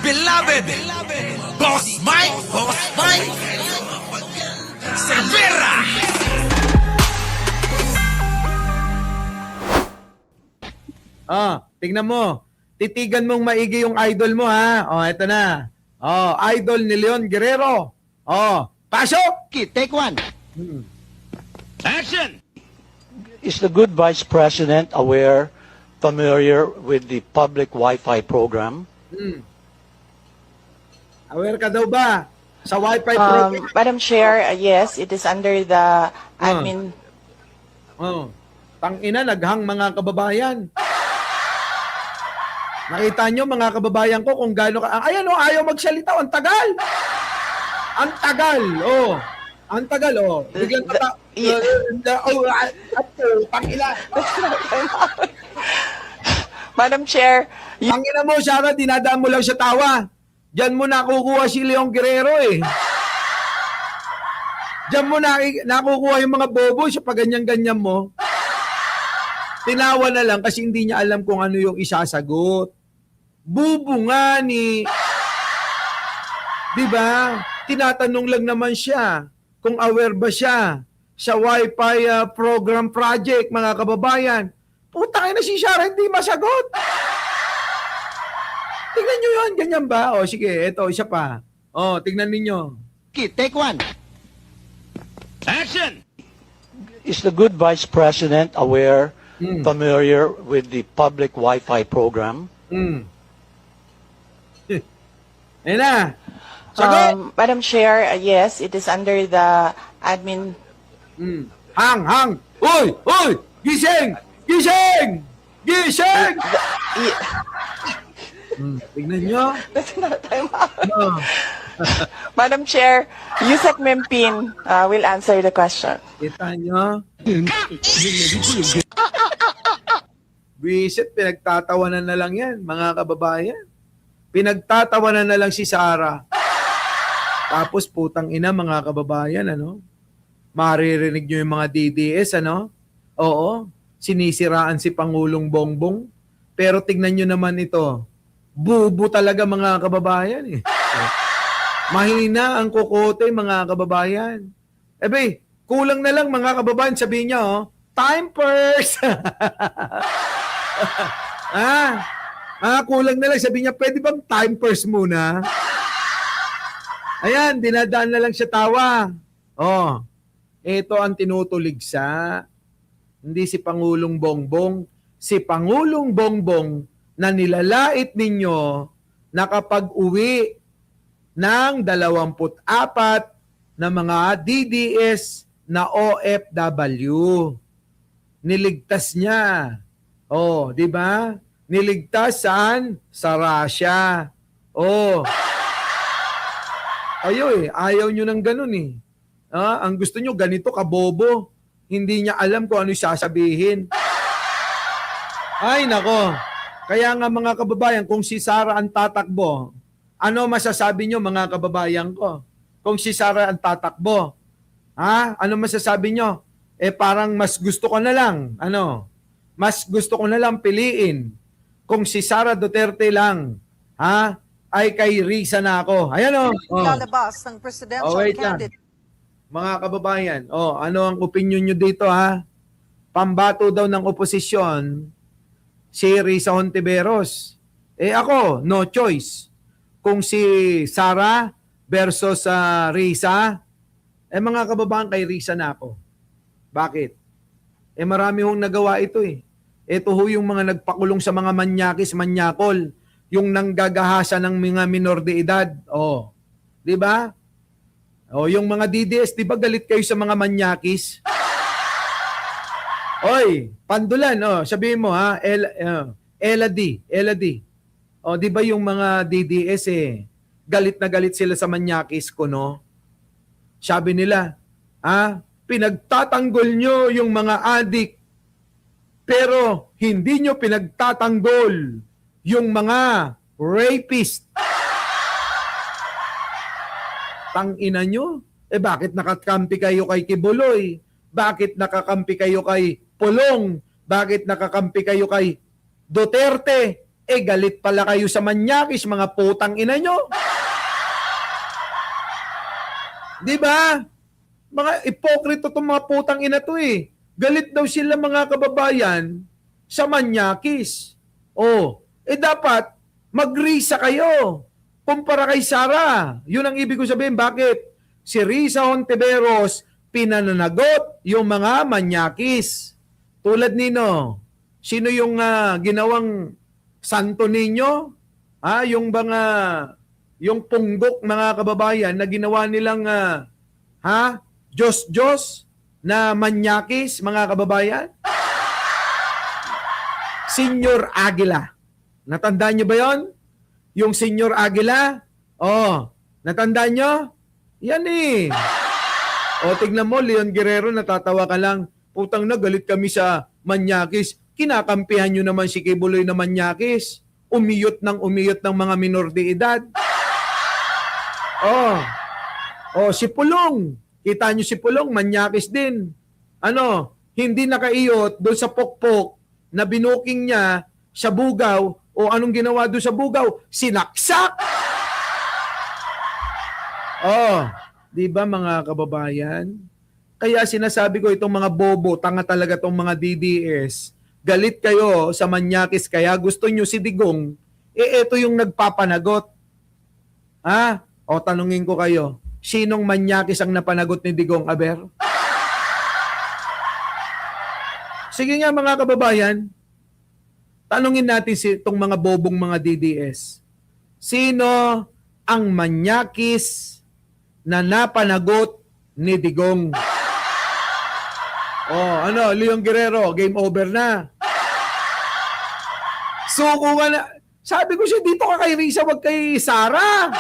beloved Boss Mike Cervera. Tingnan mo. Titigan mong maigi yung idol mo, ha? Eto na. Idol ni Leon Guerrero. Pasok! Okay, take one. Action! Is the good Vice President familiar with the public Wi-Fi program? Aware ka daw ba sa Wi-Fi program? Madam Chair, yes, it is under the admin. Tangina, naghang mga kababayan. Nakita nyo mga kababayan ko kung gaano ka... Ayan ayaw magsalita. Ang tagal! Ang tagal! Ang tagal, Biglang tangina. Madam Chair, Tangina mo, Sarah, dinadaan mo lang sa tawa. Diyan mo nakukuha si Leon Guerrero, Diyan mo nakukuha yung mga bobo sa paganyan-ganyan mo. Tinawa na lang kasi hindi niya alam kung ano yung isasagot. Bubo nga ni... Diba? Tinatanong lang naman siya kung aware ba siya sa Wi-Fi program project, mga kababayan. Putang ina si Sarah, hindi masagot. Tingnan nyo yun, ganyan ba? Sige, eto, isa pa. Tingnan ninyo. Okay, take one. Action! Is the good Vice President familiar with the public Wi-Fi program? Ayun na. Sagot! Madam Chair, yes, it is under the admin. Hang! Uy! Gising! Tingnan nyo. That's not time out. Madam Chair, Yusek Mempin will answer the question. Kita nyo? Visit, pinagtatawanan na lang yan, mga kababayan. Pinagtatawanan na lang si Sarah. Tapos putang ina, mga kababayan, maririnig nyo yung mga DDS, Oo, sinisiraan si Pangulong Bongbong. Pero tignan nyo naman ito, bubo talaga, mga kababayan, Mahina ang kokote, mga kababayan. Kulang na lang, mga kababayan, sabihin niya, time purse! Kulang na lang, sabihin niya, pwede bang time purse muna? Ayan, dinadaan na lang siya tawa. Ito ang tinutuligsa. Hindi si Pangulong Bongbong. Si Pangulong Bongbong na nilalait ninyo na kapag uwi ng 24 na mga DDS na OFW. Niligtas niya. Di ba? Niligtas saan? Sa Russia. Ayaw nyo ng ganun ang gusto nyo ganito kabobo. Hindi niya alam kung ano sasabihin. Ay nako. Kaya nga mga kababayan, kung si Sarah ang tatakbo, ano masasabi nyo mga kababayan ko? Kung si Sarah ang tatakbo, ano masasabi nyo? Parang mas gusto ko na lang, mas gusto ko na lang piliin kung si Sara Duterte lang, ay kay Risa na ako. Ayan Lalabas ng presidential wait lang. candidate. Mga kababayan, ano ang opinion nyo dito Pambato daw ng oposisyon si Risa Hontiveros. Ako, no choice. Kung si Sara versus Risa, mga kababayan kay Risa na ako. Bakit? Marami hong nagawa ito Ito yung mga nagpakulong sa mga manyakis-manyakol, yung nanggagahasa ng mga minor de edad. Di ba? Yung mga DDS, di ba galit kayo sa mga manyakis? Pandulan, sabihin mo Ella D. Di ba yung mga DDS galit na galit sila sa manyakis ko, Sabi nila, pinagtatanggol nyo yung mga adik, pero hindi nyo pinagtatanggol yung mga rapist. Tangina nyo. Bakit nakakampi kayo kay Kibuloy? Bakit nakakampi kayo kay Pulong? Bakit nakakampi kayo kay Duterte? galit pala kayo sa manyakis, mga putang ina nyo. Di ba? Mga ipokrito itong mga putang ina to eh. Galit daw sila mga kababayan sa manyakis. Dapat mag-Risa kayo. Kumpara kay Sara. Yun ang ibig ko sabihin. Bakit? Si Risa Hontiveros pinananagot yung mga manyakis. Tulad nino, sino yung ginawang santo ninyo? Yung punggok mga kababayan na ginawa nilang Diyos na manyakis mga kababayan? Senyor Aguila. Natandaan nyo ba yon? Yung Senyor Aguila? Natandaan nyo? Yan eh. Tignan mo, Leon Guerrero, natatawa ka lang. Putang na, galit kami sa manyakis. Kinakampihan nyo naman si Kibuloy na manyakis. Umiyot ng mga minor de edad. Si Pulong. Kita nyo si Pulong, manyakis din. Hindi nakaiyot doon sa pokpok na binuking niya sa Bugaw. Anong ginawa doon sa Bugaw? Sinaksak! Di ba mga kababayan? Kaya sinasabi ko itong mga bobo, tanga talaga itong mga DDS. Galit kayo sa manyakis, kaya gusto nyo si Digong, ito yung nagpapanagot. Tanungin ko kayo, sinong manyakis ang napanagot ni Digong, Aber? Sige nga mga kababayan, tanungin natin itong mga bobong mga DDS. Sino ang manyakis na napanagot ni Digong? Leon Guerrero, game over na. Suko ka na. Sabi ko siya, dito ka kay Risa, wag kay Sara.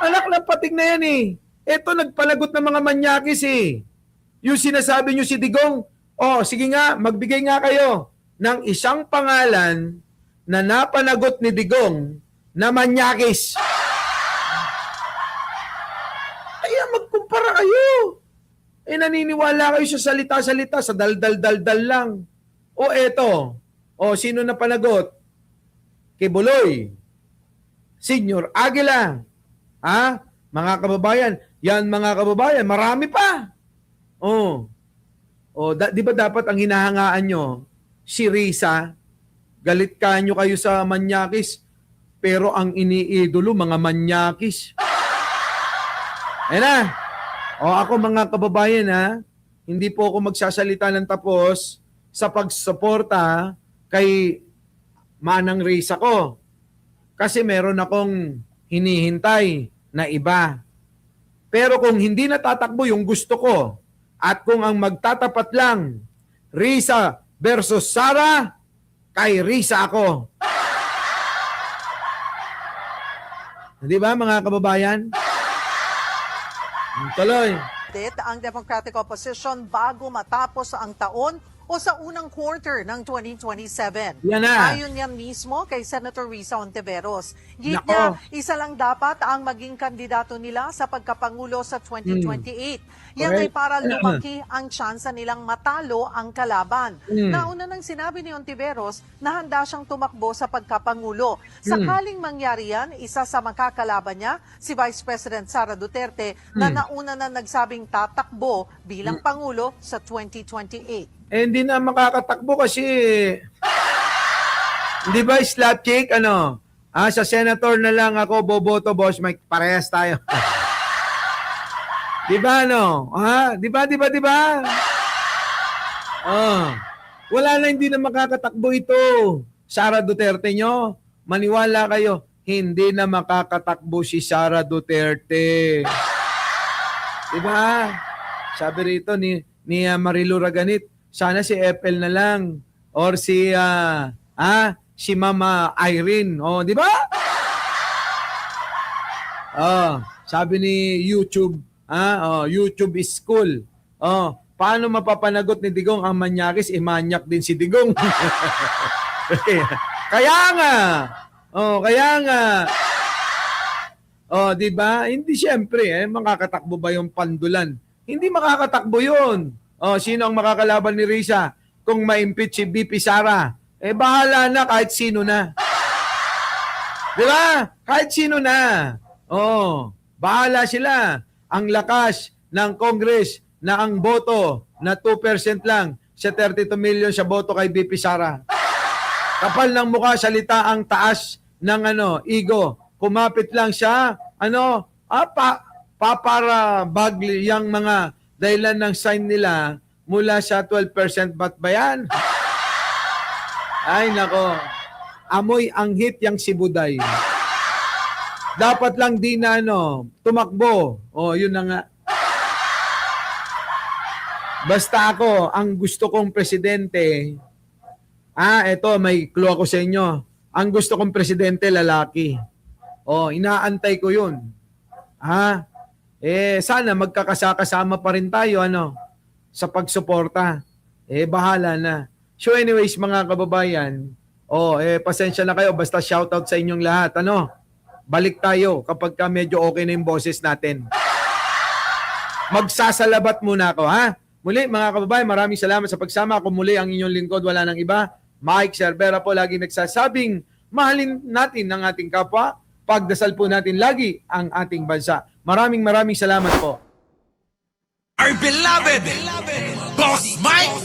Anak ng pating na yan eh. Ito, nagpalagot ng mga manyakis eh. Yung sinasabi nyo si Digong, sige nga, magbigay nga kayo ng isang pangalan na napanagot ni Digong na manyakis. Kaya magkumpara kayo. Naniniwala kayo sa salita-salita, sa dal-dal-dal-dal lang. Eto. Sino na panagot? Kibuloy. Senyor Aguila. Mga kababayan. Yan mga kababayan, marami pa. Di ba dapat ang hinahangaan nyo? Si Risa, galit kanyo kayo sa manyakis, pero ang iniidolo, mga manyakis. Ayan na. Ako mga kababayan hindi po ako magsasalita ng tapos sa pagsuporta kay Manang Risa ko. Kasi meron akong hinihintay na iba. Pero kung hindi natatakbo yung gusto ko, at kung ang magtatapat lang, Risa versus Sara, kay Risa ako. Di ba mga kababayan? Tuloy. Ang Democratic Opposition bago matapos ang taon o sa unang quarter ng 2027. Yan na. Ayon yan mismo kay Senator Risa Hontiveros. Git Nako. niya, isa lang dapat ang maging kandidato nila sa pagkapangulo sa 2028. Yan ay Okay. para lumaki ang tsansa nilang matalo ang kalaban. Nauna nang sinabi ni Hontiveros na handa siyang tumakbo sa pagkapangulo. Sakaling mangyari yan, isa sa makakalaban niya, si Vice President Sara Duterte, na nauna na nagsabing tatakbo bilang Pangulo sa 2028. Hindi na makakatakbo kasi hindi ba slap chick sa senator na lang ako boboto, boss Mike, parehas tayo. Di ba Di ba? Wala na, hindi na makakatakbo ito. Sara Duterte nyo, maniwala kayo, hindi na makakatakbo si Sara Duterte. Di ba? Sabi rito ni Marilu Raganit, sana si FL na lang or si Mama Irene. Di ba? Sabi ni YouTube, YouTube is cool. Paano mapapanagot ni Digong ang manyakis? Manyak din si Digong. Kaya nga. Di ba? Hindi siyempre, makakatakbo ba yung pandulan? Hindi makakatakbo yun. Sino ang makakalaban ni Risa kung ma-impeach si BP Sara? bahala na kahit sino na. Di ba? Kahit sino na. Oh, bahala sila. Ang lakas ng Congress na ang boto na 2% lang sa 32 million sa boto kay BP Sara. Kapal ng mukha, salita ang taas ng ego. Kumapit lang siya, para bagli yung mga dahilan ng sign nila mula sa 12%. Ba't ba yan? Ay, nako. Amoy anghit yang sibuday. Dapat lang di na tumakbo. Yun na nga. Basta ako, ang gusto kong presidente, eto, may clue ako sa inyo. Ang gusto kong presidente, lalaki. Inaantay ko yun. Sana magkakasama pa rin tayo, sa pagsuporta. Bahala na. So anyways, mga kababayan, pasensya na kayo, basta shoutout sa inyong lahat, balik tayo kapag medyo okay na yung boses natin. Magsasalabat muna ako, Muli, mga kababayan, maraming salamat sa pagsama. Ako muli ang inyong lingkod, wala nang iba. Mike Cervera po, lagi nagsasabing, mahalin natin ang ating kapwa, pagdasal po natin lagi ang ating bansa. Maraming salamat po. Our beloved Boss Mike.